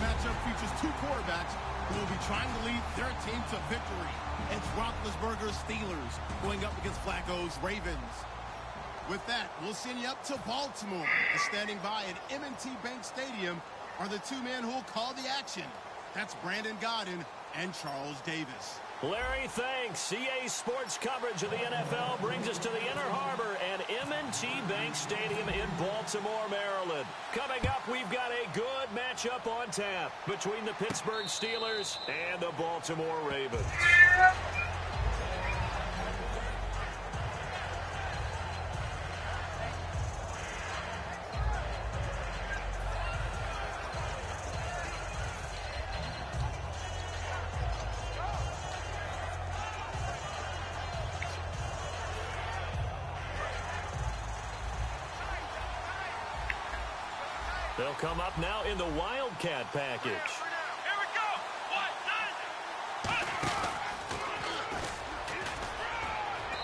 matchup features two quarterbacks who will be trying to lead their team to victory. It's Roethlisberger's Steelers going up against Flacco's Ravens. With that, we'll send you up to Baltimore. And standing by at M&T Bank Stadium are the two men who will call the action. That's Brandon Godden and Charles Davis. Larry, thanks. CA Sports coverage of the NFL brings us to the Inner Harbor and M&T Bank Stadium in Baltimore, Maryland. Coming up, we've got a good matchup on tap between the Pittsburgh Steelers and the Baltimore Ravens. They'll come up now in the Wildcat package. Here we go. 1,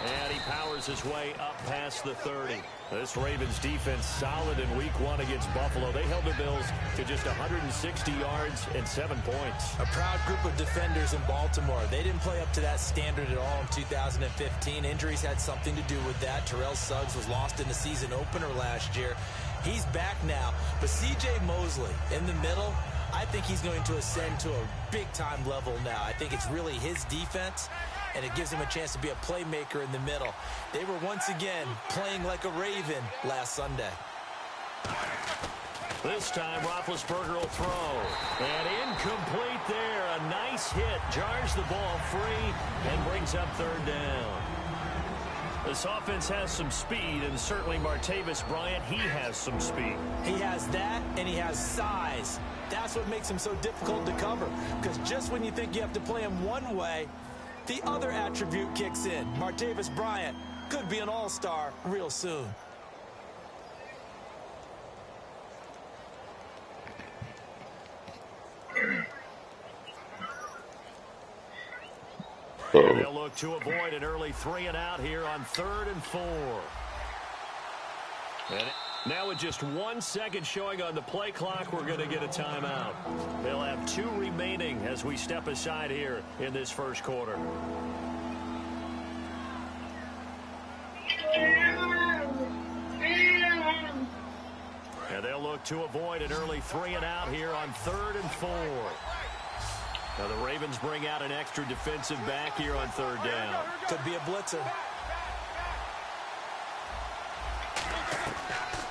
9. And he powers his way up past the 30. This Ravens defense solid in week 1 against Buffalo. They held the Bills to just 160 yards and 7 points. A proud group of defenders in Baltimore. They didn't play up to that standard at all in 2015. Injuries had something to do with that. Terrell Suggs was lost in the season opener last year. He's back now, but C.J. Mosley in the middle, I think he's going to ascend to a big-time level now. I think it's really his defense, and it gives him a chance to be a playmaker in the middle. They were once again playing like a Raven last Sunday. This time, Roethlisberger will throw. And incomplete there. A nice hit. Jars the ball free and brings up third down. This offense has some speed, and certainly Martavis Bryant, he has some speed. He has that, and he has size. That's what makes him so difficult to cover, because just when you think you have to play him one way, the other attribute kicks in. Martavis Bryant could be an all-star real soon. And they'll look to avoid an early 3-and-out here on 3rd and 4. And now with just 1 second showing on the play clock, we're going to get a timeout. They'll have 2 remaining as we step aside here in this first quarter. And they'll look to avoid an early 3-and-out here on 3rd and 4. Now the Ravens bring out an extra defensive back here on 3rd down. Could be a blitzer.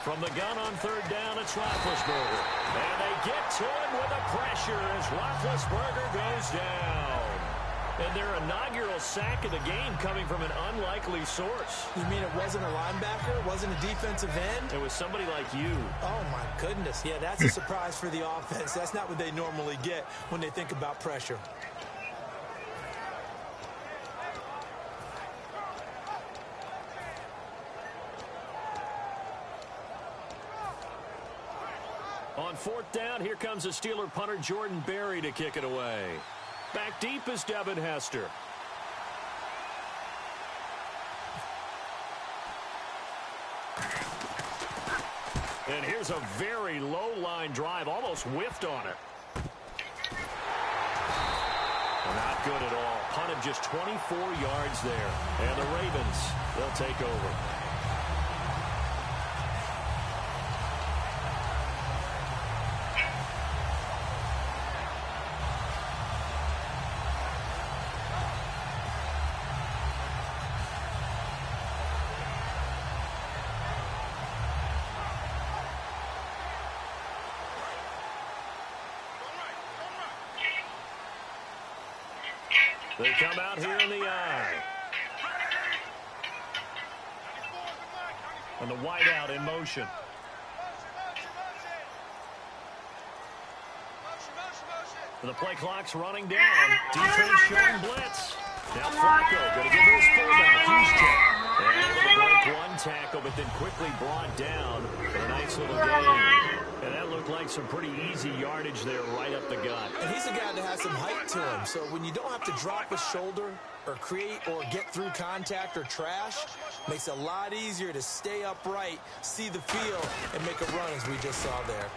From the gun on 3rd down, it's Roethlisberger. And they get to him with the pressure as Roethlisberger goes down. And their inaugural sack of the game coming from an unlikely source. You mean it wasn't a linebacker? It wasn't a defensive end? It was somebody like you. Oh, my goodness. Yeah, that's a surprise for the offense. That's not what they normally get when they think about pressure. On 4th down, here comes the Steeler punter Jordan Berry to kick it away. Back deep is Devin Hester. And here's a very low-line drive, almost whiffed on it. Not good at all. Punted just 24 yards there. And the Ravens, they'll take over. They come out here in the eye. And the wideout in motion. And the play clock's running down. Defense showing blitz. Now Flacco going to give his fullback. He's checked. And able to break 1 tackle, but then quickly brought down for a nice little gain. And that looked like some pretty easy yardage there right up the gut. And he's a guy that has some height to him. So when you don't have to drop a shoulder or create or get through contact or trash, makes it a lot easier to stay upright, see the field, and make a run as we just saw there.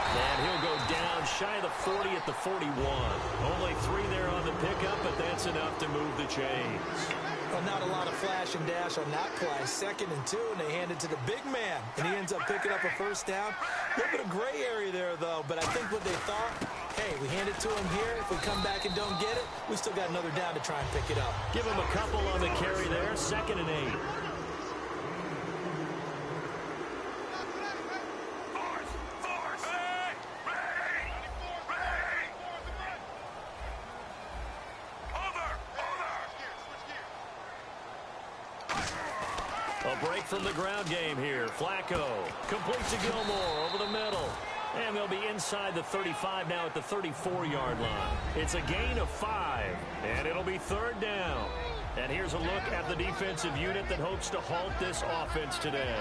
And he'll go down shy of the 40 at the 41. Only 3 there on the pickup, but that's enough to move the chains. Well, not a lot of flash and dash on that play. 2nd and 2, and they hand it to the big man. And he ends up picking up a first down. A little bit of gray area there, though. But I think what they thought, hey, we hand it to him here. If we come back and don't get it, we still got another down to try and pick it up. Give him a couple on the carry there. 2nd and 8. A break from the ground game here. Flacco completes to Gilmore over the middle. And they'll be inside the 35 now at the 34-yard line. It's a gain of 5, and it'll be 3rd down. And here's a look at the defensive unit that hopes to halt this offense today.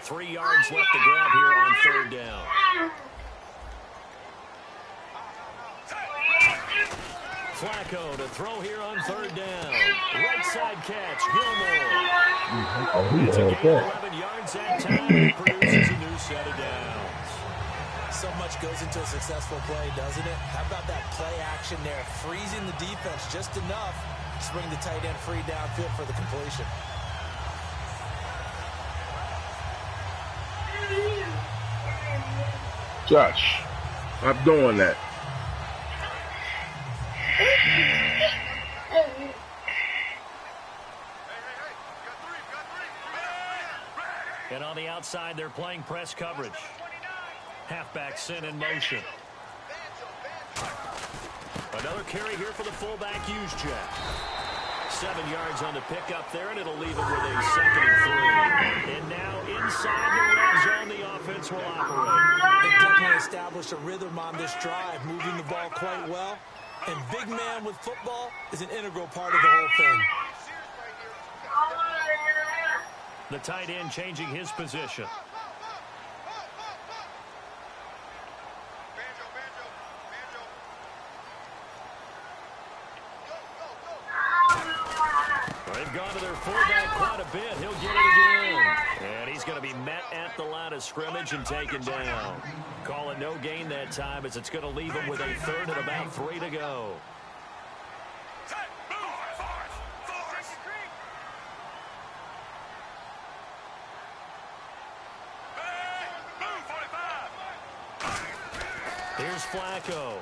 Three yards left to grab here on 3rd down. Flacco to throw here on 3rd down. Right side catch, Gilmore. It's a gain of 11 yards that time, and it produces a new set of downs. So much goes into a successful play, doesn't it? How about that play action there, freezing the defense just enough to bring the tight end free downfield for the completion. Josh, stop doing that. And on the outside, they're playing press coverage. Halfback sent in motion. Another carry here for the fullback, Juszczyk. 7 yards on the pickup there, and it'll leave him with a 2nd and 3. And now inside the red zone, the offense will operate. They definitely established a rhythm on this drive, moving the ball quite well. And big man with football is an integral part of the whole thing. The tight end changing his position. They've gone to their fullback quite a bit. He'll get it again. And he's going to be met at the line of scrimmage and taken down. Call it no gain that time, as it's going to leave him with a 3rd and about 3 to go. Here's Flacco.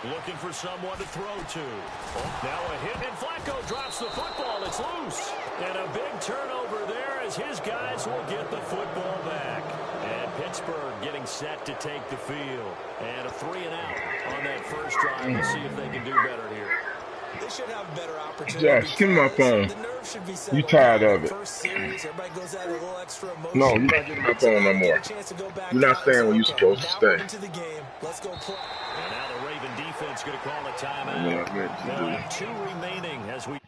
Looking for someone to throw to. Oh, now a hit, and Flacco drops the football. It's loose. And a big turnover there as his guys will get the football back. And Pittsburgh getting set to take the field. And a 3 and out on that first drive. We'll see if they can do better here. They should have a better opportunity. Josh, give me my phone. You tired of it? No, you're not getting my phone no more. You're not staying where you're supposed to stay. And now the Raven defense going to call a timeout. They'll have 2 remaining as we...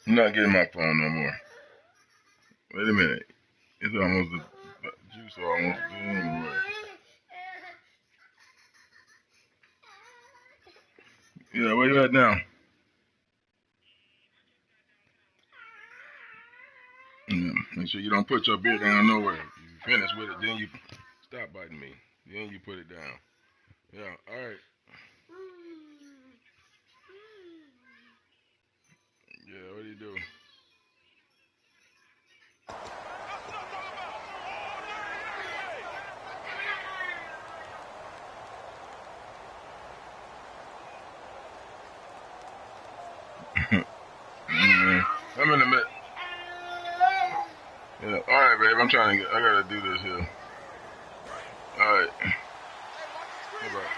I'm not getting my phone no more. Wait a minute. It's almost the juice almost anyway. Yeah, where you at now? Yeah, make sure you don't put your beer down nowhere. You finish with it, then you stop biting me. Then you put it down. Yeah, all right. Yeah, what do you do? I'm in the mid. Yeah, all right, babe. I'm trying to get. I gotta do this here. All right. Bye-bye.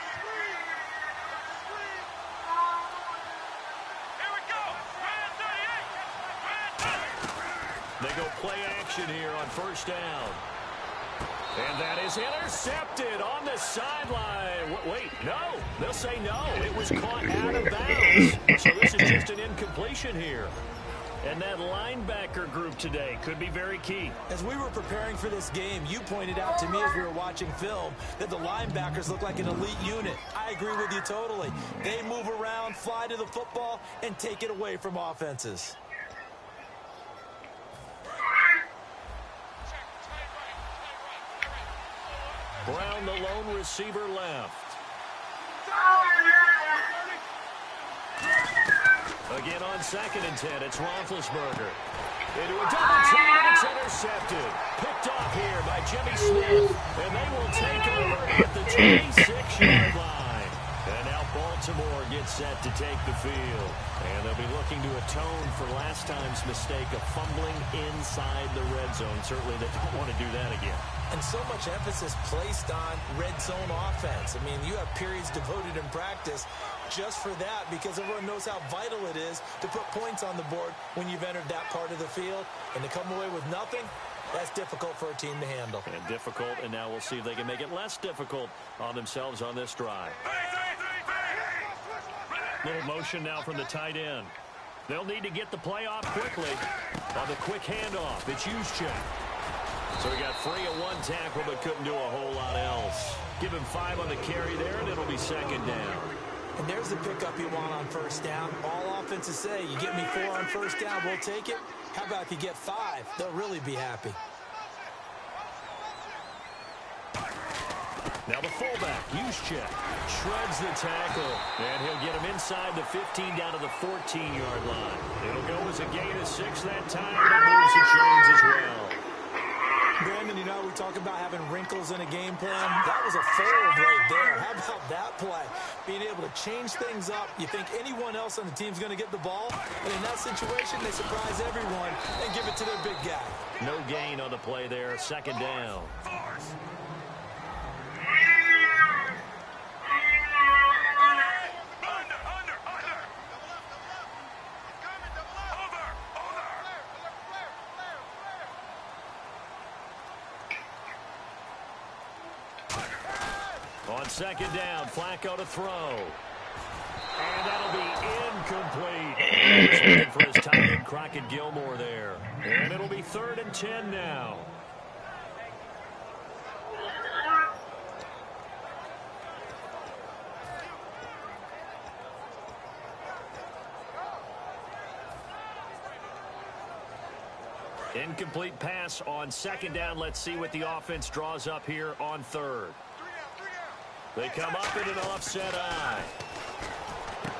They go play action here on first down. And that is intercepted on the sideline. Wait, no. They'll say no. It was caught out of bounds. So this is just an incompletion here. And that linebacker group today could be very key. As we were preparing for this game, you pointed out to me as we were watching film that the linebackers look like an elite unit. I agree with you totally. They move around, fly to the football, and take it away from offenses. Brown, the lone receiver, left. Again on 2nd and 10, it's Roethlisberger. Into a double team, and it's intercepted. Picked off here by Jimmy Smith, and they will take over at the 26-yard line. And now Baltimore gets set to take the field. And they'll be looking to atone for last time's mistake of fumbling inside the red zone. Certainly they don't want to do that again. And so much emphasis placed on red zone offense. I mean, you have periods devoted in practice just for that because everyone knows how vital it is to put points on the board when you've entered that part of the field. And to come away with nothing, that's difficult for a team to handle. And difficult, and now we'll see if they can make it less difficult on themselves on this drive. Little motion now from the tight end. They'll need to get the play off quickly on the quick handoff. It's Juszczyk. So he got free at one tackle, but couldn't do a whole lot else. Give him 5 on the carry there, and it'll be 2nd down. And there's the pickup you want on 1st down. All offenses say, you get me 4 on 1st down, we'll take it. How about if you get 5? They'll really be happy. Now the fullback, Juszczyk, shreds the tackle, and he'll get him inside the 15 down to the 14-yard line. It'll go as a gain of 6 that time, and it moves the chains as well. Brandon, you know, we talk about having wrinkles in a game plan. That was a fold right there. How about that play? Being able to change things up. You think anyone else on the team's going to get the ball? And in that situation, they surprise everyone and give it to their big guy. No gain on the play there. 2nd down. On 2nd down, Flacco to throw. And that'll be incomplete. He's looking for his tight end, Crockett Gilmore there. And it'll be 3rd and 10 now. Incomplete pass on 2nd down. Let's see what the offense draws up here on 3rd. They come up in an offset eye.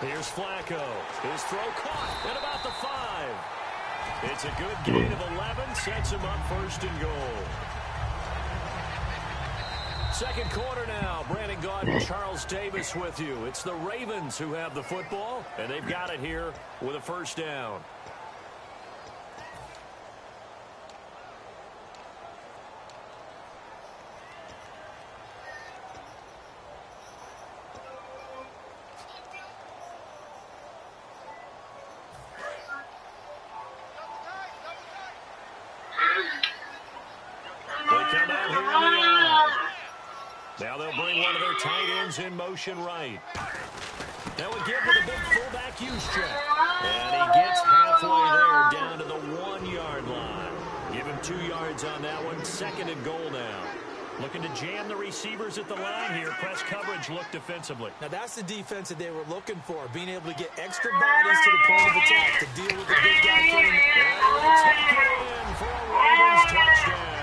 Here's Flacco. His throw caught at about the 5. It's a good gain of 11. Sets him up 1st and goal. 2nd quarter now. Brandon Gaudin, Charles Davis with you. It's the Ravens who have the football, and they've got it here with a 1st down. Now they'll bring one of their tight ends in motion right. Now we give to the big fullback, Juszczyk. And he gets halfway there down to the 1-yard line. Give him 2 yards on that one. 2nd and goal now. Looking to jam the receivers at the line here. Press coverage look defensively. Now that's the defense that they were looking for. Being able to get extra bodies to the point of attack to deal with the big guy. And they'll take it in for a Ravens touchdown.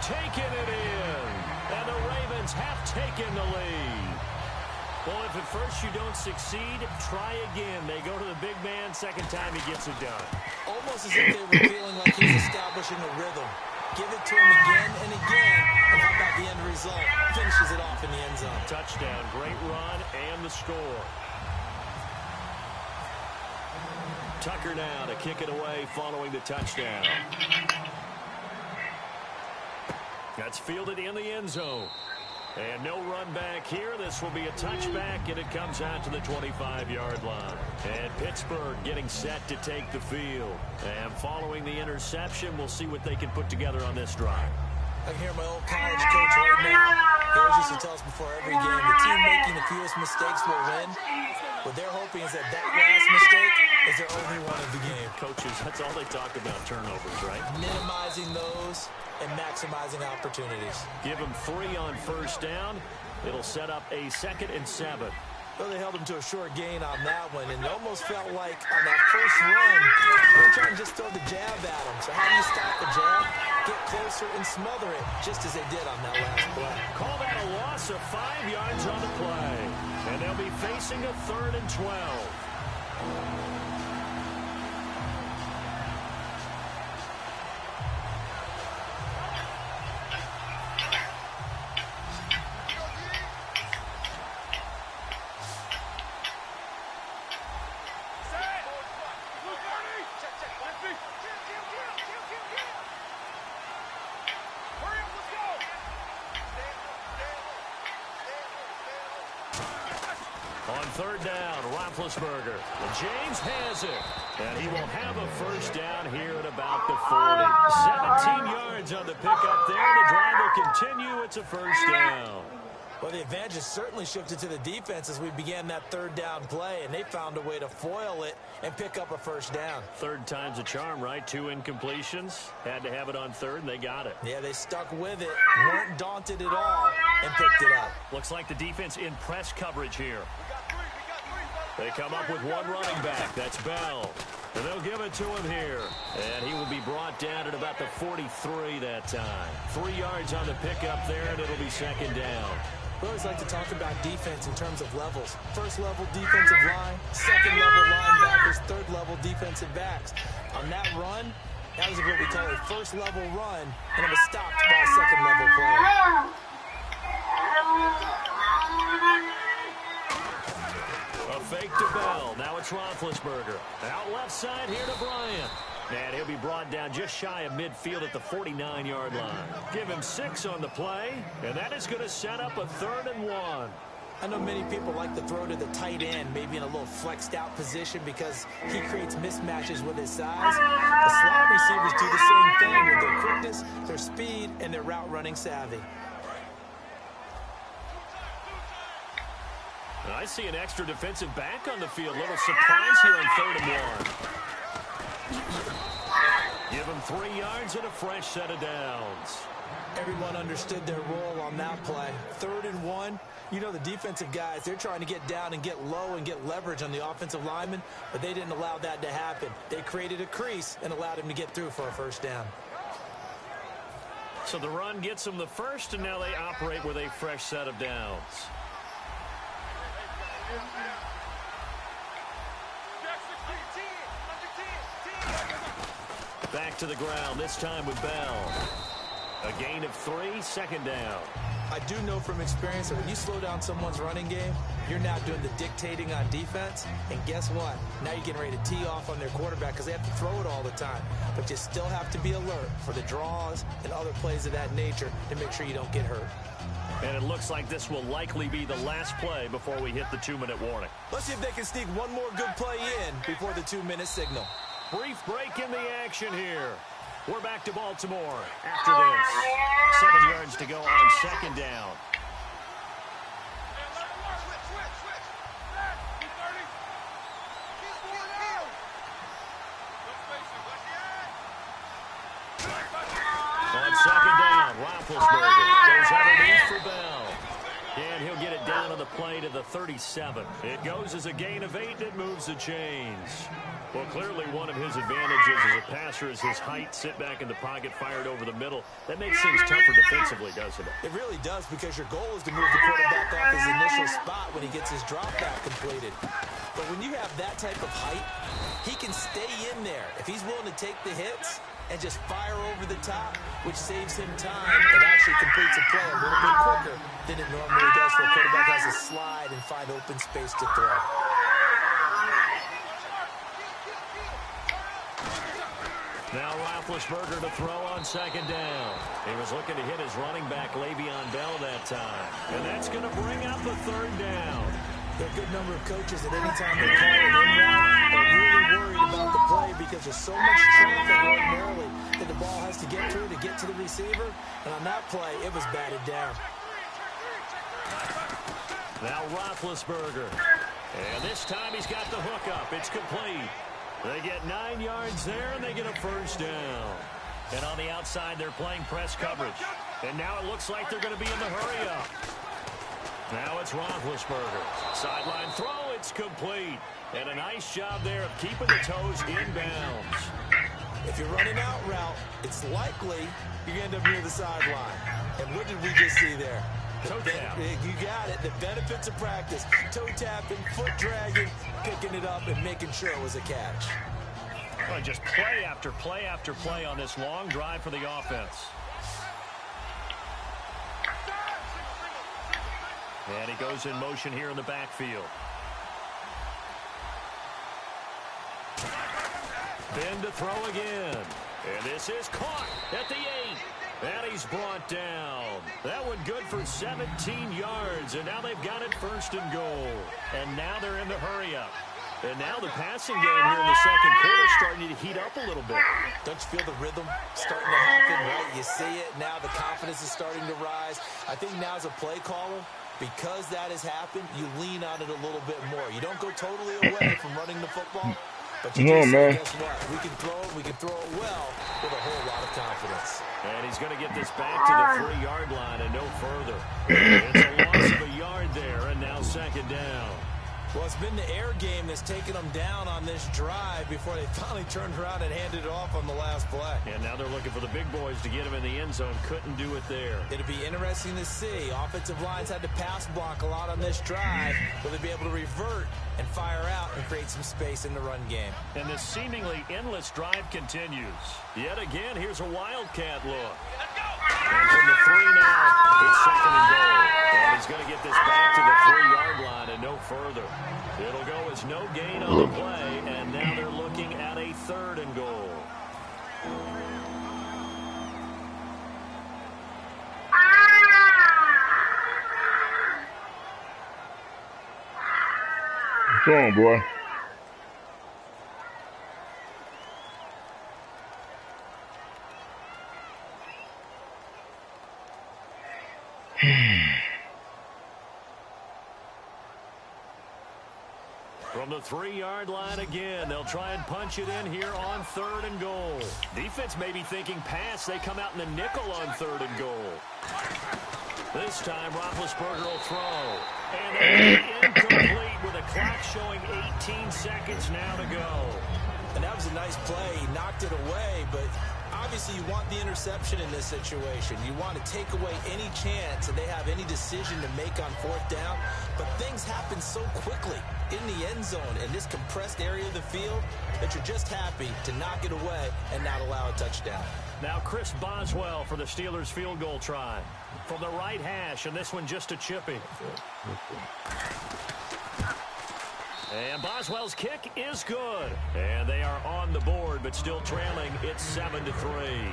Taking it in, and the Ravens have taken the lead. Well, if at first you don't succeed, try again. They go to the big man. 2nd time he gets it done. Almost as if they were feeling like he's establishing a rhythm. Give it to him again and again, and how about the end result? Finishes it off in the end zone. Touchdown, great run, and the score. Tucker now to kick it away following the touchdown. That's fielded in the end zone. And no run back here. This will be a touchback, and it comes out to the 25-yard line. And Pittsburgh getting set to take the field. And following the interception, we'll see what they can put together on this drive. I can hear my old college coach right now. He always used to tell us before every game, the team making the fewest mistakes will win. What they're hoping is that last mistake is their only one of the game. Coaches, that's all they talk about, turnovers, right? Minimizing those and maximizing opportunities. Give them 3 on first down. It'll set up a 2nd and 7. Well, they held him to a short gain on that one, and it almost felt like on that first run, they were trying to just throw the jab at him. So how do you stop the jab? Get closer and smother it, just as they did on that last play. Call that a loss of 5 yards on the play. And they'll be facing a 3rd and 12. On 3rd down, Roethlisberger. James has it. And he will have a first down here at about the 40. 17 yards on the pickup there. The drive will continue. It's a first down. Well, the advantage has certainly shifted to the defense as we began that 3rd down play, and they found a way to foil it and pick up a first down. 3rd time's a charm, right? 2 incompletions. Had to have it on 3rd, and they got it. Yeah, they stuck with it, weren't daunted at all, and picked it up. Looks like the defense in press coverage here. They come up with one running back. That's Bell. And they'll give it to him here. And he will be brought down at about the 43 that time. 3 yards on the pickup there, and it'll be 2nd down. We always like to talk about defense in terms of levels. 1st level defensive line, 2nd level linebackers, 3rd level defensive backs. On that run, that was what we call a 1st level run, and it was stopped by a 2nd level player. A fake to Bell. Now it's Roethlisberger. Out left side here to Bryant. And he'll be brought down just shy of midfield at the 49-yard line. Give him 6 on the play, and that is going to set up a 3rd and 1. I know many people like to throw to the tight end, maybe in a little flexed out position because he creates mismatches with his size. The slot receivers do the same thing with their quickness, their speed, and their route running savvy. I see an extra defensive back on the field. Little surprise here on 3rd and 1. Give him 3 yards and a fresh set of downs. Everyone understood their role on that play. 3rd and 1. You know the defensive guys, they're trying to get down and get low and get leverage on the offensive lineman, but they didn't allow that to happen. They created a crease and allowed him to get through for a first down. So the run gets them the first, and now they operate with a fresh set of downs. Back to the ground, this time with Bell. A gain of 3, 2nd down. I do know from experience that when you slow down someone's running game, you're now doing the dictating on defense. And guess what? Now you're getting ready to tee off on their quarterback because they have to throw it all the time. But you still have to be alert for the draws and other plays of that nature to make sure you don't get hurt. And it looks like this will likely be the last play before we hit the 2-minute warning. Let's see if they can sneak one more good play in before the 2-minute signal. Brief break in the action here. We're back to Baltimore after this. 7 yards to go on 2nd down. On 2nd down, Roethlisberger goes underneath for Bell. And he'll get it down on the play to the 37. It goes as a gain of 8, and it moves the chains. Well, clearly one of his advantages as a passer is his height. Sit back in the pocket, fired over the middle. That makes things tougher defensively, doesn't it? It really does, because your goal is to move the quarterback off his initial spot when he gets his drop back completed. But when you have that type of height, he can stay in there if he's willing to take the hits and just fire over the top, which saves him time and actually completes a play a little bit quicker than it normally does for a quarterback who has to slide and find open space to throw. Now Roethlisberger to throw on 2nd down. He was looking to hit his running back, Le'Veon Bell, that time. And that's going to bring up the 3rd down. There are a good number of coaches that anytime they call it in route are really worried about the play because there's so much traffic ordinarily that the ball has to get through to get to the receiver. And on that play, it was batted down. Now Roethlisberger. And this time he's got the hook up. It's complete. They get 9 yards there, and they get a first down. And on the outside, they're playing press coverage. And now it looks like they're going to be in the hurry up. Now it's Roethlisberger. Sideline throw, it's complete. And a nice job there of keeping the toes inbounds. If you're running out route, it's likely you're going to end up near the sideline. And what did we just see there? Toe tap. You got it. The benefits of practice. Toe tapping, foot dragging, picking it up, and making sure it was a catch. Well, just play after play after play on this long drive for the offense. And he goes in motion here in the backfield. Ben to throw again. And this is caught at the 8. And he's brought down. That one good for 17 yards. And now they've got it first and goal. And now they're in the hurry up. And now the passing game here in the second quarter is starting to heat up a little bit. Don't you feel the rhythm starting to happen, right? You see it. Now the confidence is starting to rise. I think now as a play caller, because that has happened, you lean on it a little bit more. You don't go totally away from running the football. But you just say, guess what? We can throw it well with a whole lot of confidence. And he's going to get this back to the 3-yard line and no further. It's a loss of a yard there, and now second down. Well, it's been the air game that's taken them down on this drive before they finally turned around and handed it off on the last play. And now they're looking for the big boys to get him in the end zone. Couldn't do it there. It'll be interesting to see. Offensive lines had to pass block a lot on this drive. Will they be able to revert and fire out and create some space in the run game? And this seemingly endless drive continues. Yet again, here's a Wildcat look. And from the 3 now, it's second and goal. And he's going to get this back to the 3-yard line and no further. It'll go as no gain on the play, and now they're looking at a 3rd and goal. Come on, boy. From the 3-yard line again, they'll try and punch it in here on 3rd and goal. Defense may be thinking pass. They come out in the nickel on 3rd and goal. This time, Roethlisberger will throw. And they're incomplete with a clock showing 18 seconds now to go. And that was a nice play. He knocked it away, but obviously you want the interception in this situation. You want to take away any chance that they have any decision to make on 4th down. But things happen so quickly in the end zone in this compressed area of the field that you're just happy to knock it away and not allow a touchdown. Now Chris Boswell for the Steelers field goal try. From the right hash, and this one just a chippy. And Boswell's kick is good. And they are on the board, but still trailing. It's 7-3.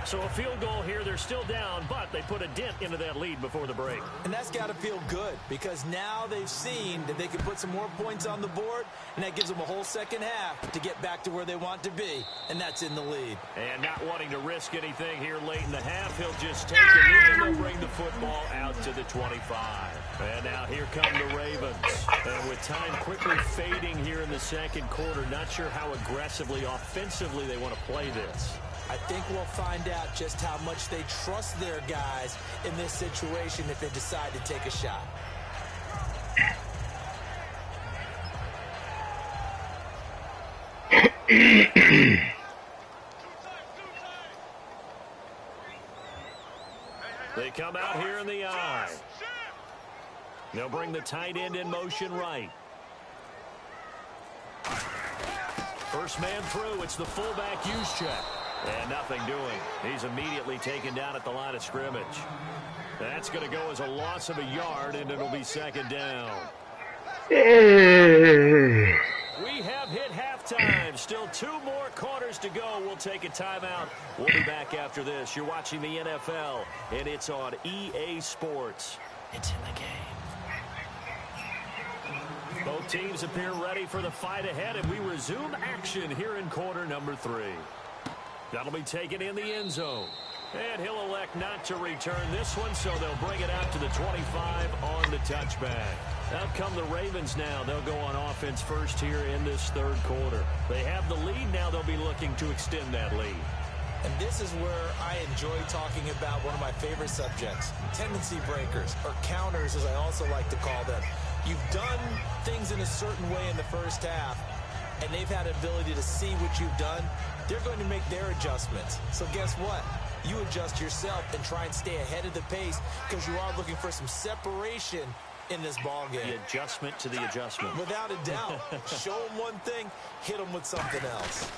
So a field goal here. They're still down, but they put a dent into that lead before the break. And that's got to feel good because now they've seen that they can put some more points on the board, and that gives them a whole second half to get back to where they want to be, and that's in the lead. And not wanting to risk anything here late in the half, he'll just take a knee and they'll bring the football out to the 25. And now here come the Ravens. And with time quickly fading here in the second quarter, not sure how aggressively, offensively they want to play this. I think we'll find out just how much they trust their guys in this situation if they decide to take a shot. They come out here in the eye. They'll bring the tight end in motion right. First man through, it's the fullback use check. And nothing doing. He's immediately taken down at the line of scrimmage. That's going to go as a loss of a yard, and it'll be second down. We have hit halftime. Still 2 more quarters to go. We'll take a timeout. We'll be back after this. You're watching the NFL, and it's on EA Sports. It's in the game. Both teams appear ready for the fight ahead, and we resume action here in quarter number 3. That'll be taken in the end zone. And he'll elect not to return this one, so they'll bring it out to the 25 on the touchback. Out come the Ravens now. They'll go on offense first here in this third quarter. They have the lead. Now they'll be looking to extend that lead. And this is where I enjoy talking about one of my favorite subjects, tendency breakers, or counters as I also like to call them. You've done things in a certain way in the first half, and they've had ability to see what you've done. They're going to make their adjustments. So guess what? You adjust yourself and try and stay ahead of the pace because you are looking for some separation in this ball game. The adjustment to the adjustment. Without a doubt. Show them one thing, hit them with something else.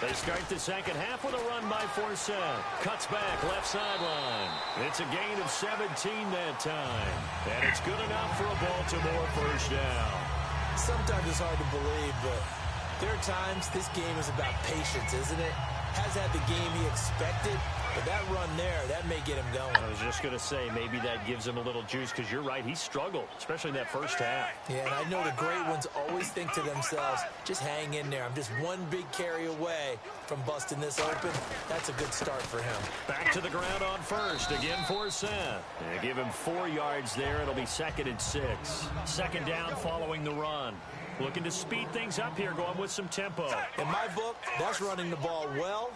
They start the second half with a run by Forsett. Cuts back, left sideline. It's a gain of 17 that time. And it's good enough for a Baltimore first down. Sometimes it's hard to believe, but there are times this game is about patience, isn't it? Has had the game he expected, but that run there, that may get him going. I was just going to say, maybe that gives him a little juice, because you're right, he struggled, especially in that first half. Yeah, and I know the great ones always think to themselves, just hang in there. I'm just one big carry away from busting this open. That's a good start for him. Back to the ground on first, again Forsett. They give him 4 yards there. It'll be 2nd and 6. Second down following the run. Looking to speed things up here, going with some tempo. In my book, that's running the ball well,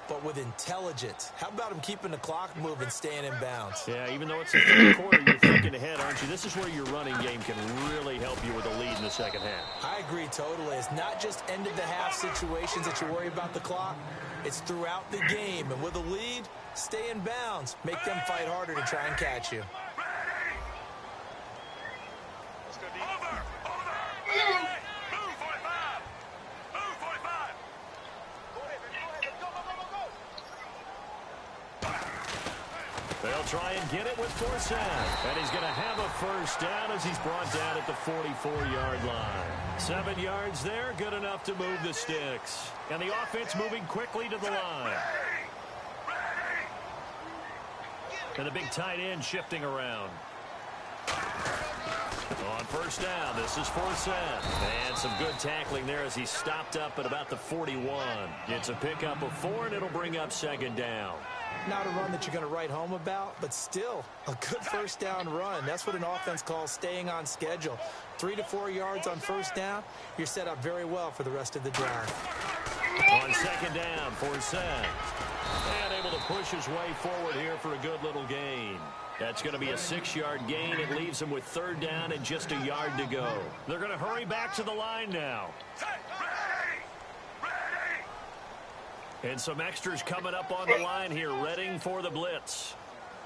but with intelligence. How about him keeping the clock moving, staying in bounds? Yeah, even though it's the third quarter, you're thinking ahead, aren't you? This is where your running game can really help you with a lead in the second half. I agree totally. It's not just end-of-the-half situations that you worry about the clock. It's throughout the game. And with a lead, stay in bounds. Make them fight harder to try and catch you. They'll try and get it with Forsett. And he's going to have a first down as he's brought down at the 44-yard line. 7 yards there, good enough to move the sticks. And the offense moving quickly to the line. And the big tight end shifting around. On first down, this is Forsett. And some good tackling there as he stopped up at about the 41. It's a pickup of 4, and it'll bring up 2nd down. Not a run that you're going to write home about, but still a good first down run. That's what an offense calls staying on schedule. 3 to 4 yards on first down, you're set up very well for the rest of the drive. On 2nd down, Forsett. And able to push his way forward here for a good little gain. That's going to be a 6-yard gain. It leaves him with 3rd down and just a yard to go. They're going to hurry back to the line now. And some extras coming up on the line here, readying for the blitz.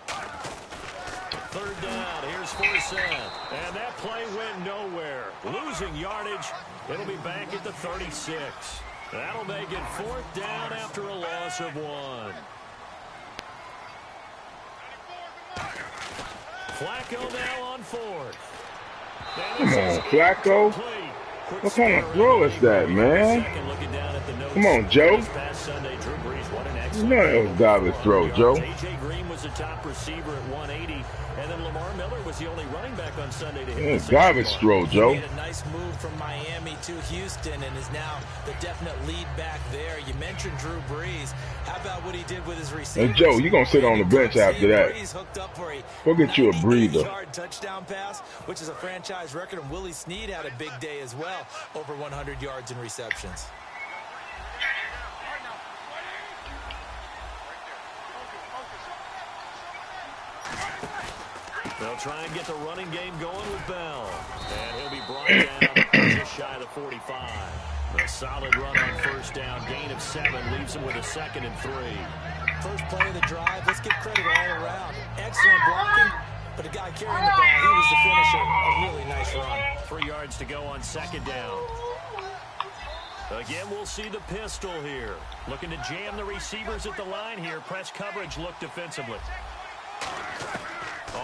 3rd down, here's Forsett. And that play went nowhere. Losing yardage. It'll be back at the 36. That'll make it 4th down after a loss of 1. Flacco now on 4th. Come on, Flacco. What kind of throw is that, man? Come on, Joe. You know that was garbage throw, Joe. A.J. Green was the top receiver at 180, and then Lamar Miller was the only running back on Sunday to hit the garbage throw, Joe. He made a nice move from Miami to Houston and is now the definite lead back there. You mentioned Drew Brees. How about what he did with his receivers? Hey, Joe, you're going to sit on the bench after that. Go get you a breather. Touchdown pass, which is a franchise record, and Willie Snead had a big day as well, over 100 yards in receptions. They'll try and get the running game going with Bell. And he'll be brought down just shy of the 45. A solid run on first down. Gain of 7 leaves him with a 2nd and 3. First play of the drive. Let's give credit all around. Excellent blocking. But the guy carrying the ball, he was the finisher. A really nice run. 3 yards to go on 2nd down. Again, we'll see the pistol here. Looking to jam the receivers at the line here. Press coverage look defensively.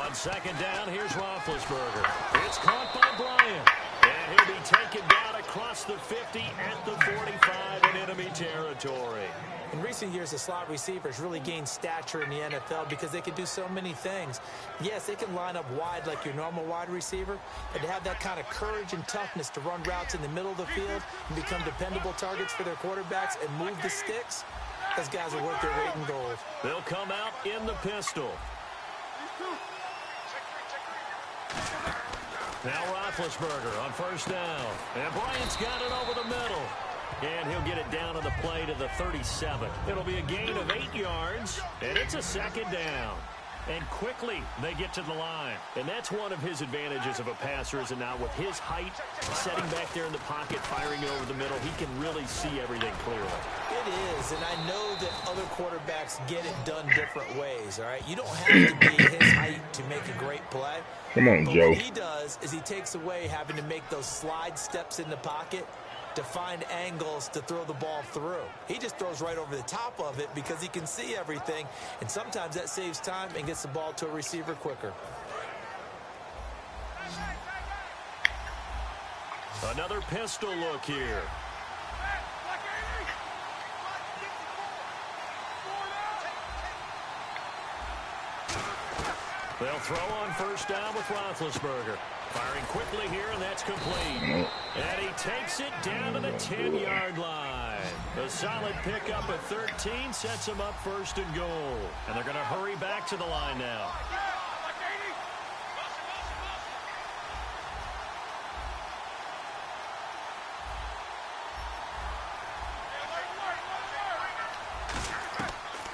On 2nd down, here's Roethlisberger. It's caught by Bryant. And he'll be taken down across the 50 at the 45 in enemy territory. In recent years, the slot receivers really gained stature in the NFL because they can do so many things. Yes, they can line up wide like your normal wide receiver, but to have that kind of courage and toughness to run routes in the middle of the field and become dependable targets for their quarterbacks and move the sticks, those guys are worth their weight in gold. They'll come out in the pistol. Now Roethlisberger on first down. And Bryant's got it over the middle. And he'll get it down on the play to the 37. It'll be a gain of 8 yards, and it's a second down. And quickly they get to the line. And that's one of his advantages of a passer, is now with his height, setting back there in the pocket, firing it over the middle, he can really see everything clearly. It is, and I know that other quarterbacks get it done different ways, all right? You don't have to be his height to make a great play. Come on, Joe. What he does is he takes away having to make those slide steps in the pocket to find angles to throw the ball through. He just throws right over the top of it because he can see everything, and sometimes that saves time and gets the ball to a receiver quicker. Another pistol look here. They'll throw on first down with Roethlisberger. Firing quickly here, and that's complete. And he takes it down to the 10-yard line. A solid pickup at 13 sets him up first and goal. And they're going to hurry back to the line now.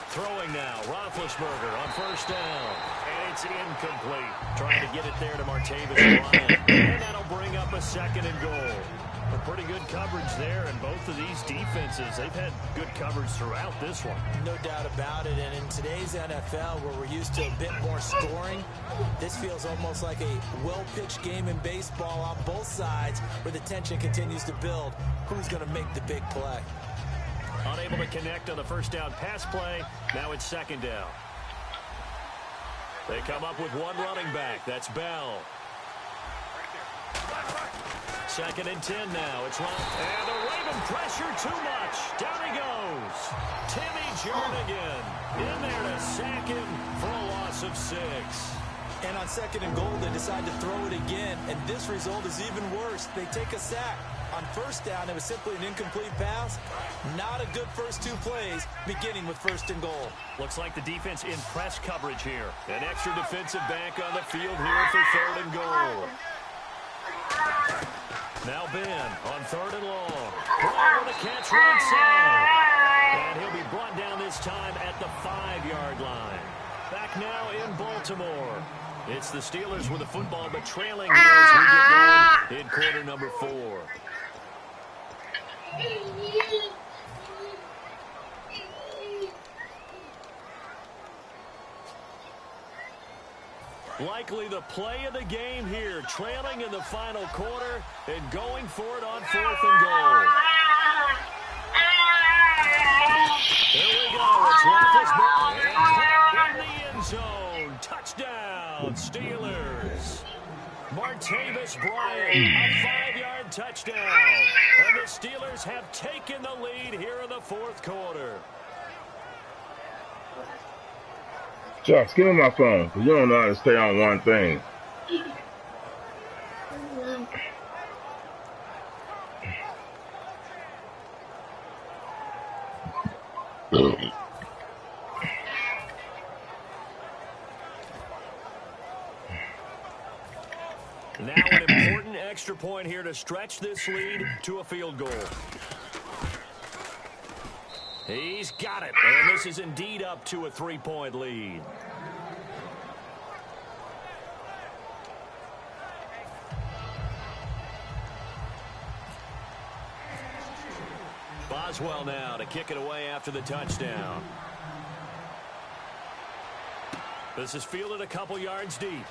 Throwing now, Roethlisberger on first down. And it's incomplete. Trying to get it there to Martavis Bryant. And that'll bring up a second and goal. A pretty good coverage there, and both of these defenses, they've had good coverage throughout this one. No doubt about it, and in today's NFL, where we're used to a bit more scoring, this feels almost like a well-pitched game in baseball on both sides, where the tension continues to build. Who's going to make the big play? Unable to connect on the first down pass play. Now it's second down. They come up with one running back. That's Bell. Second and 10 now. It's Ron. And the Raven pressure too much. Down he goes. Timmy Jernigan in there to sack him for a loss of 6. And on second and goal, they decide to throw it again. And this result is even worse. They take a sack. On first down, it was simply an incomplete pass. Not a good first 2 plays, beginning with first and goal. Looks like the defense in press coverage here. An extra defensive back on the field here for third and goal. Now Ben on third and long. Ball with a catch right side. And he'll be brought down this time at the 5-yard line. Back now in Baltimore. It's the Steelers with the football, but trailing here as we get going in quarter number 4. Likely the play of the game here, trailing in the final quarter and going for it on 4th and goal. There we go. It's Roethlisberger in the end zone. Touchdown, Steelers. Martavis Bryant, a 5-yard touchdown. And the Steelers have taken the lead here in the 4th quarter. Josh, give me my phone, because you don't know how to stay on one thing. Now an important extra point here to stretch this lead to a field goal. He's got it, and this is indeed up to a 3-point lead. Boswell now to kick it away after the touchdown. This is fielded a couple yards deep.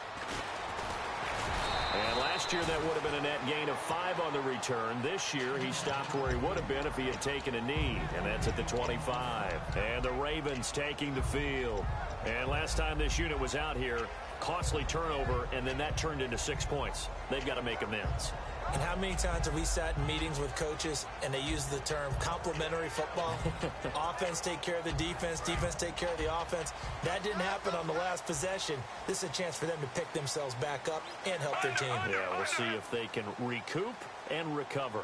And last year that would have been a net gain of 5 on the return. This year he stopped where he would have been if he had taken a knee. And that's at the 25. And the Ravens taking the field. And last time this unit was out here, costly turnover, and then that turned into 6 points. They've got to make amends. And how many times have we sat in meetings with coaches and they use the term complementary football? Offense take care of the defense, defense take care of the offense. That didn't happen on the last possession. This is a chance for them to pick themselves back up and help their team. Yeah, we'll see if they can recoup and recover.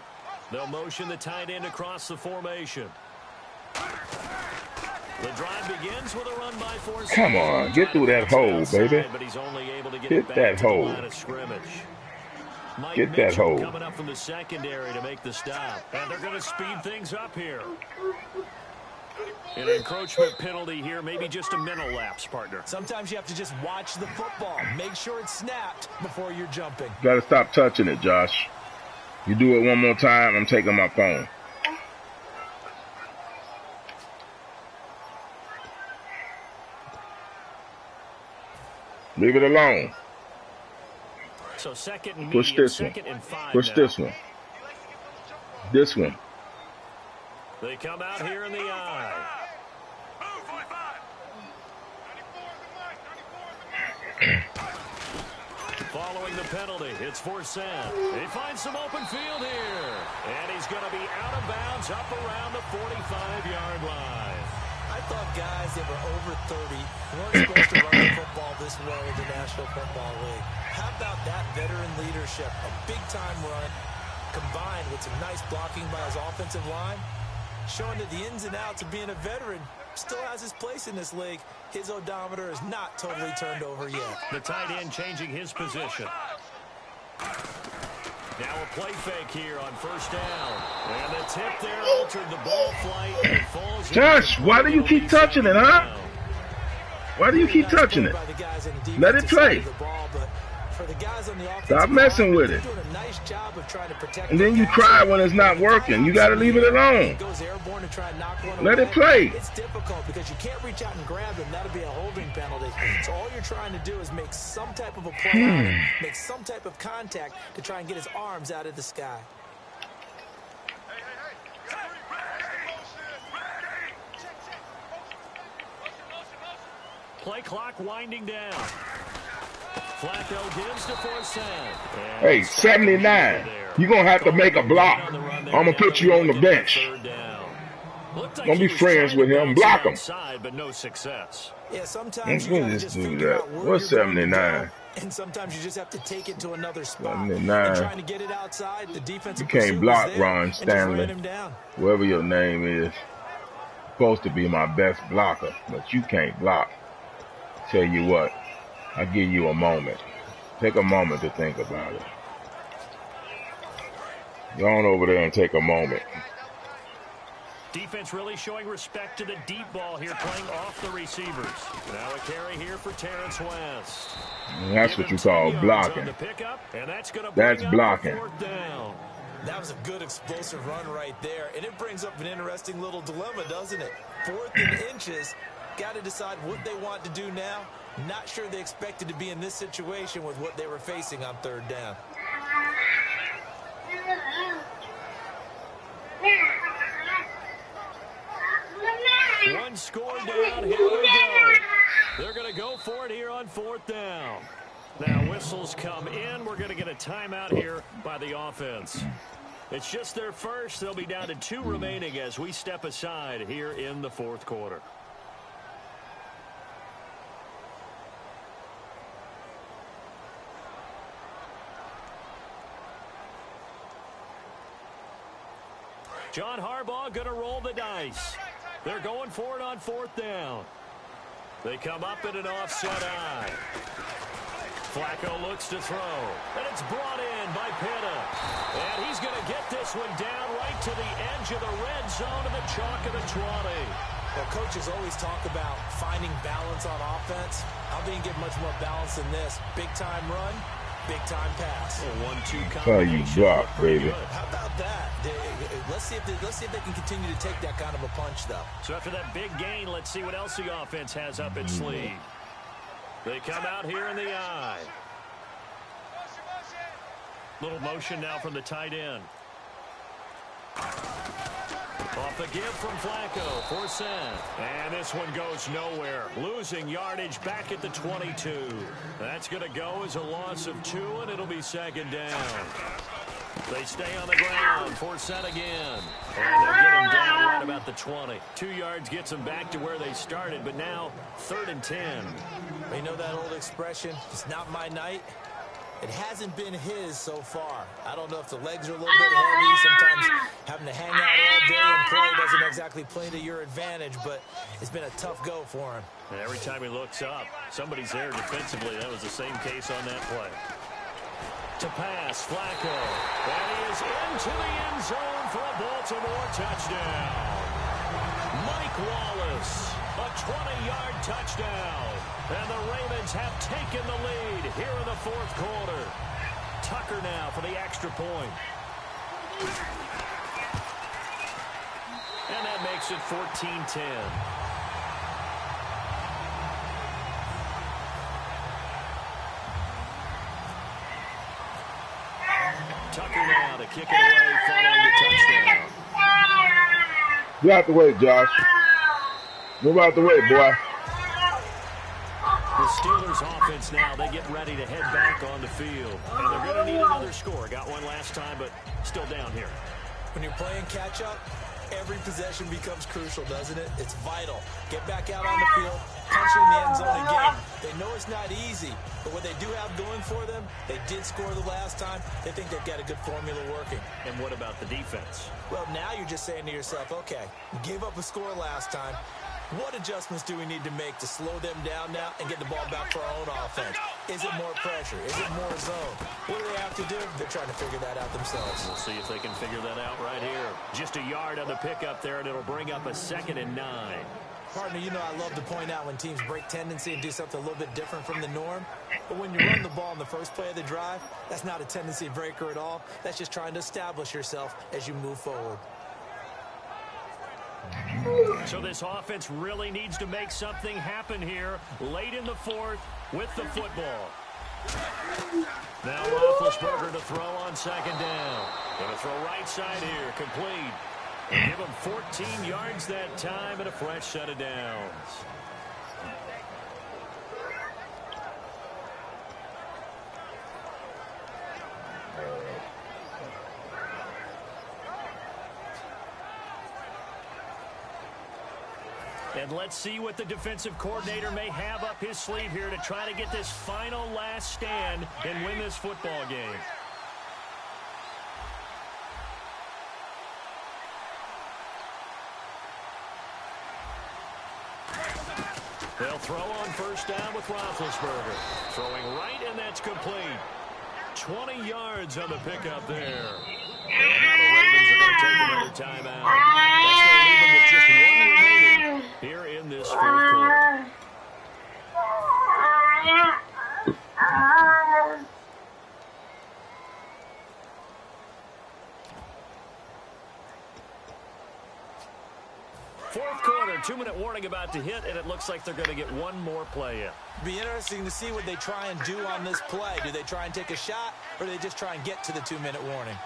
They'll motion the tight end across the formation. The drive begins with a run by 4. Come on, get through that hole, baby. But he's only able to get Hit it back that to hole. the line of scrimmage. Get that hole. Coming up from the secondary to make the stop. And they're going to speed things up here. An encroachment penalty here, maybe just a mental lapse, partner. Sometimes you have to just watch the football. Make sure it's snapped before you're jumping. Got to stop touching it, Josh. You do it one more time, I'm taking my phone. Leave it alone. So second and push medium, this one. And 5 push now. this one. This one. They come out here in the eye. Following the penalty, it's Forsett. He finds some open field here. And he's going to be out of bounds up around the 45-yard line. I thought guys that were over 30 weren't supposed to run the football this well in the National Football League. How about that veteran leadership? A big-time run combined with some nice blocking by his offensive line, showing that the ins and outs of being a veteran still has his place in this league. His odometer is not totally turned over yet. The tight end changing his position. Now a play fake here on first down. And the tip there altered the ball flight. And falls Josh, why do you keep touching it, huh? Why do you keep touching it? Let it play. Stop messing with it. And then you cry when it's not working. You got to leave it alone. Let it play. It's difficult because you can't reach out and grab him. That'll be a holding penalty. So all you're trying to do is make some type of a play on him, make some type of contact to try and get his arms out of the sky. Play clock winding down. Flacco gives to Forsett. Hey, 79. You're going to have to make a block. I'm going to put you on the bench. Don't be friends with him. Block him. But no success. Yeah, sometimes you gotta just do that. What's 79? And sometimes you just have to take it to another spot. 79. Trying to get it outside, the defensive You can't block Ron Stanley. Whoever your name is. Supposed to be my best blocker, but you can't block. Tell you what. I'll give you a moment. Take a moment to think about it. Go on over there and take a moment. Defense really showing respect to the deep ball here, playing off the receivers. Now a carry here for Terrence West. And that's what you call blocking. That's blocking. That was a good explosive run right there, and it brings up an interesting little dilemma, doesn't it? 4th and inches. Got to decide what they want to do now. Not sure they expected to be in this situation with what they were facing on 3rd down. One score down. Here we go. They're going to go for it here on 4th down. Now whistles come in. We're going to get a timeout here by the offense. It's just their first. They'll be down to 2 remaining as we step aside here in the 4th quarter. John Harbaugh going to roll the dice. They're going for it on 4th down. They come up in an offset eye. Flacco looks to throw. And it's brought in by Pitta. And he's going to get this one down right to the edge of the red zone of the chalk of the 20. Well, coaches always talk about finding balance on offense. How they can get much more balance than this. Big-time run, big-time pass. 1-2 That's how you block, baby. How about that? Let's see if they can continue to take that kind of a punch, though. So after that big gain, let's see what else the offense has up its sleeve. They come out here in the eye. Little motion now from the tight end. Off the give from Flacco, Forsett. And this one goes nowhere. Losing yardage back at the 22. That's going to go as a loss of 2, and it'll be 2nd down. They stay on the ground. Forsett again. And they'll get him down right about the 20. 2 yards gets them back to where they started, but now 3rd and 10. You know that old expression, it's not my night? It hasn't been his so far. I don't know if the legs are a little bit heavy. Sometimes having to hang out all day and play doesn't exactly play to your advantage, but it's been a tough go for him. And every time he looks up, somebody's there defensively. That was the same case on that play. To pass, Flacco. And he is into the end zone for a Baltimore touchdown. Mike Wallace, a 20-yard touchdown. And the Ravens have taken the lead here in the fourth quarter. Tucker now for the extra point. And that makes it 14-10. Tucker now to kick it away following the touchdown. Get out the way, Josh. Move out the way, boy. The Steelers offense now, they get ready to head back on the field. And they're going to need another score. Got one last time, but still down here. When you're playing catch-up, every possession becomes crucial, doesn't it? It's vital. Get back out on the field, punch it in the end zone again. They know it's not easy, but what they do have going for them, they did score the last time. They think they've got a good formula working. And what about the defense? Well, now you're just saying to yourself, okay, gave up a score last time. What adjustments do we need to make to slow them down now and get the ball back for our own offense? Is it more pressure? Is it more zone? What do they have to do? They're trying to figure that out themselves. We'll see if they can figure that out right here. Just a yard on the pickup there, and it'll bring up a 2nd and 9. Partner, you know I love to point out when teams break tendency and do something a little bit different from the norm. But when you run the ball in the first play of the drive, that's not a tendency breaker at all. That's just trying to establish yourself as you move forward. So this offense really needs to make something happen here late in the fourth with the football. Now Roethlisberger to throw on 2nd down. Going to throw right side here, complete. And give him 14 yards that time and a fresh set of downs. And let's see what the defensive coordinator may have up his sleeve here to try to get this final last stand and win this football game. They'll throw on 1st down with Roethlisberger. Throwing right, and that's complete. 20 yards on the pickup there. And now the Ravens are going to take another timeout. That's going to leave them with just one remaining here in this fourth quarter. Fourth quarter, 2-minute warning about to hit, and it looks like they're going to get one more play in. Be interesting to see what they try and do on this play. Do they try and take a shot, or do they just try and get to the 2-minute warning?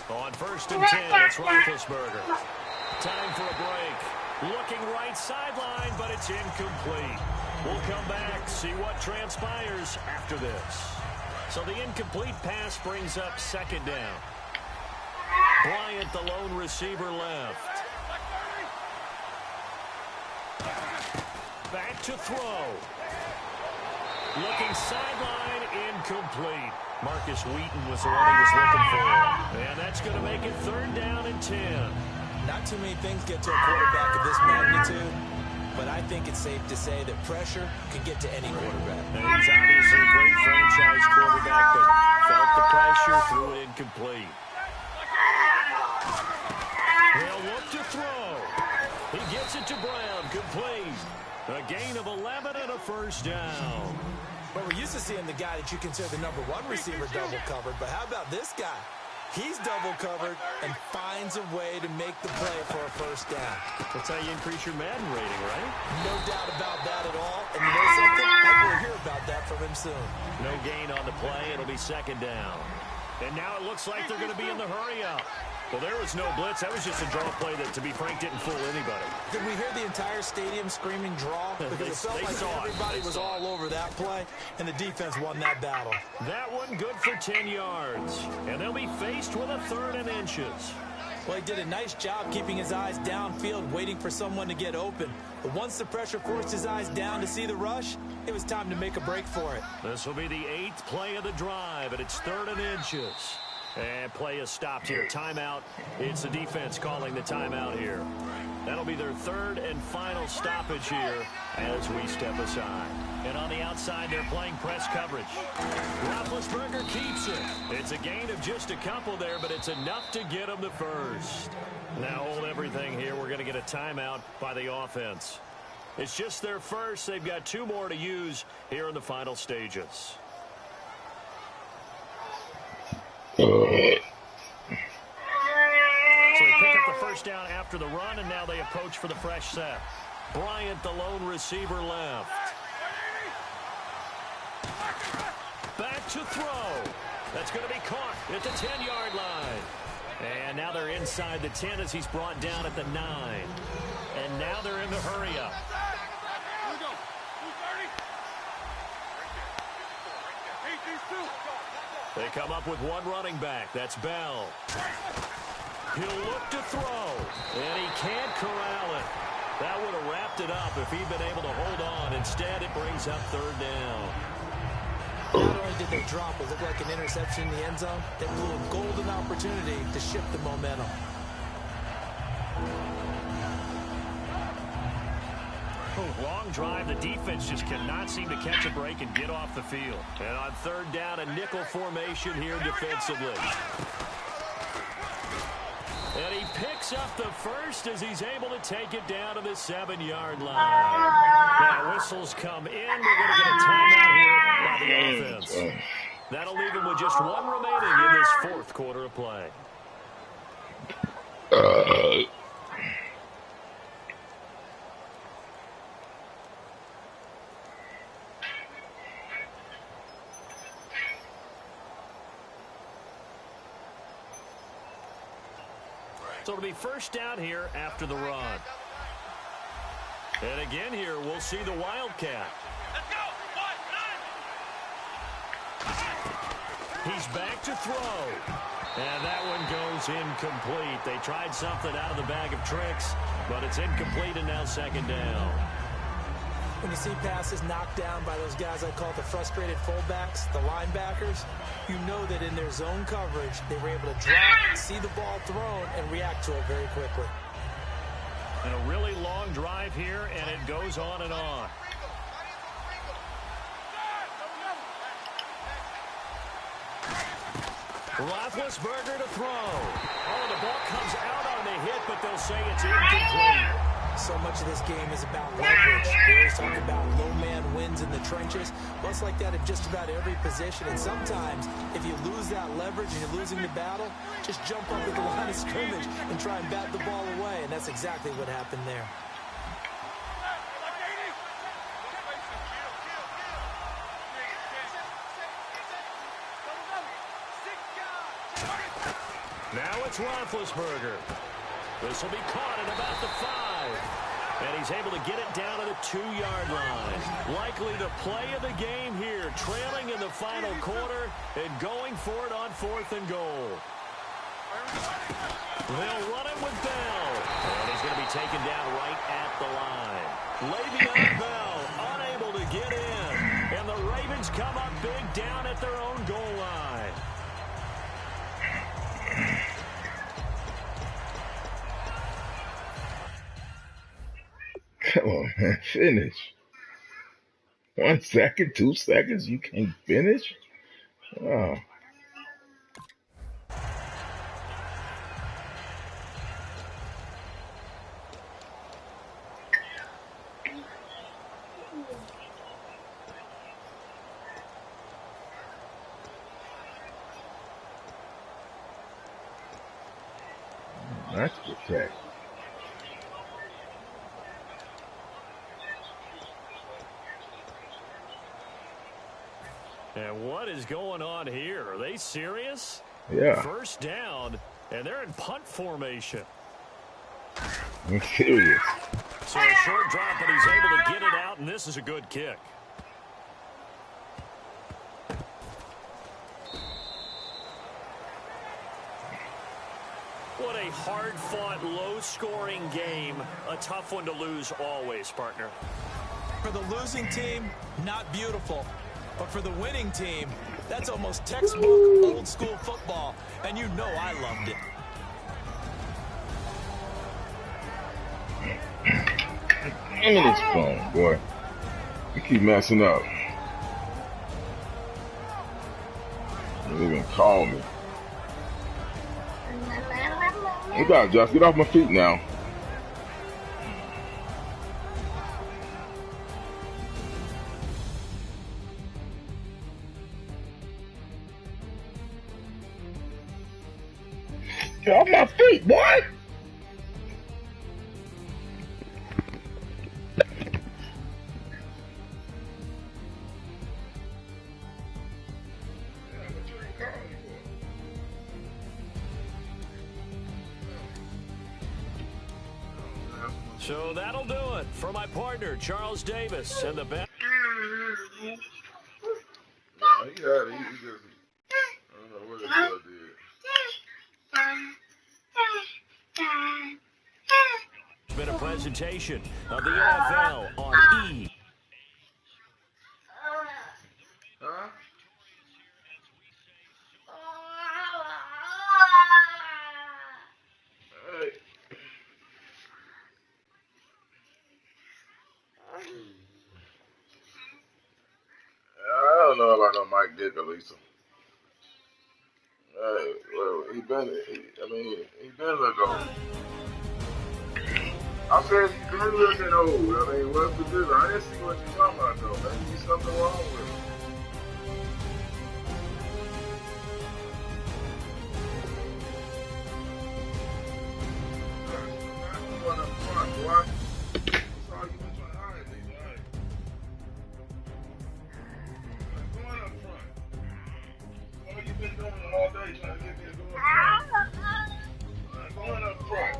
On 1st and 10, it's Roethlisberger. Time for a break. Looking right sideline, but it's incomplete. We'll come back, see what transpires after this. So the incomplete pass brings up 2nd down. Bryant, the lone receiver, left. Back to throw. Looking sideline, incomplete. Marcus Wheaton was the one he was looking for. And that's going to make it 3rd down and 10. Not too many things get to a quarterback of this magnitude, but I think it's safe to say that pressure can get to any quarterback. And he's obviously a great franchise quarterback, but felt the pressure, threw it incomplete. They'll look to throw. He gets it to Brown, complete. A gain of 11 and a 1st down. Well, we're used to seeing the guy that you consider the #1 receiver double covered, but how about this guy? He's double covered and finds a way to make the play for a 1st down. That's how you increase your Madden rating, right? No doubt about that at all. And you know something? I will hear about that from him soon. No gain on the play. It'll be 2nd down. And now it looks like they're going to be in the hurry-up. Well, there was no blitz. That was just a draw play that, to be frank, didn't fool anybody. Did we hear the entire stadium screaming draw? Because it felt like everybody was all over that play, and the defense won that battle. That one good for 10 yards. And they'll be faced with a 3rd and inches. Well, he did a nice job keeping his eyes downfield, waiting for someone to get open. But once the pressure forced his eyes down to see the rush, it was time to make a break for it. This will be the 8th play of the drive, and it's 3rd and inches. And play is stopped here. Timeout. It's the defense calling the timeout here. That'll be their third and final stoppage here as we step aside. And on the outside, they're playing press coverage. Roethlisberger keeps it. It's a gain of just a couple there, but it's enough to get them to first. Now hold everything here. We're going to get a timeout by the offense. It's just their first. They've got 2 more to use here in the final stages. So they pick up the first down after the run, and now they approach for the fresh set. Bryant, the lone receiver, left. Back to throw. That's going to be caught at the 10-yard line. And now they're inside the 10 as he's brought down at the 9. And now they're in the hurry-up. They come up with 1 running back. That's Bell. He'll look to throw, and he can't corral it. That would have wrapped it up if he'd been able to hold on. Instead, it brings up 3rd down. Not only did they drop it look like an interception in the end zone, they blew a golden opportunity to shift the momentum. Long drive. The defense just cannot seem to catch a break and get off the field. And on 3rd down, a nickel formation here defensively. And he picks up the first as he's able to take it down to the 7-yard line. Now whistles come in. We're going to get a timeout here by the offense. That'll leave him with just 1 remaining in this 4th quarter of play. So it'll be first down here after the run. And again here, we'll see the Wildcat. Let's go. 1, 9. He's back to throw. And that one goes incomplete. They tried something out of the bag of tricks, but it's incomplete and now 2nd down. When you see passes knocked down by those guys I call the frustrated fullbacks, the linebackers, you know that in their zone coverage, they were able to drop, see the ball thrown, and react to it very quickly. And a really long drive here, and it goes on and on. Roethlisberger to throw. Oh, the ball comes out on the hit, but they'll say it's incomplete. So much of this game is about leverage. We always talk about low man wins in the trenches. Well, it's like that in just about every position. And sometimes, if you lose that leverage and you're losing the battle, just jump up at the line of scrimmage and try and bat the ball away. And that's exactly what happened there. Now it's Roethlisberger. This will be caught at about the 5. And he's able to get it down to the 2-yard line. Likely the play of the game here, trailing in the final quarter and going for it on 4th and goal. They'll run it with Bell. And he's going to be taken down right at the line. Le'Veon Bell unable to get in. And the Ravens come up big down at their own goal line. Come on, man. Finish. 1 second, 2 seconds, you can't finish? Oh. That's the check. And what is going on here? Are they serious? Yeah. First down, and they're in punt formation. I'm serious. So a short drop, but he's able to get it out, and this is a good kick. What a hard-fought, low-scoring game. A tough one to lose always, partner. For the losing team, not beautiful. But for the winning team, That's almost textbook old school football, and you know I loved it. Give me this phone, boy. You keep messing up. They even call me. You got it, Josh. Get off my feet now. Get off my feet, boy! So that'll do it for my partner, Charles Davis, and the best. No, he had it. He just, I don't know what his brother did. It's been a presentation of the NFL on E. Huh? Hey. I don't know about no Mike Dick or Lisa. Well, he been look old. I said he been looking old. I mean, what's the difference? I didn't see what you're talking about, though. Maybe something wrong with him. Not going up front, boy. That's all you been trying to hide me, right? Not going up front. All you been doing all day trying to get me to go up front. Not going up front.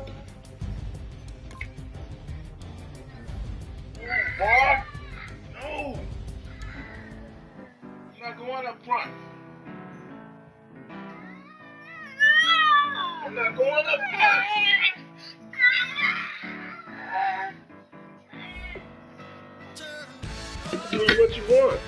Boy, no! I'm not going up front. I'm not going up front. Tell me what you want.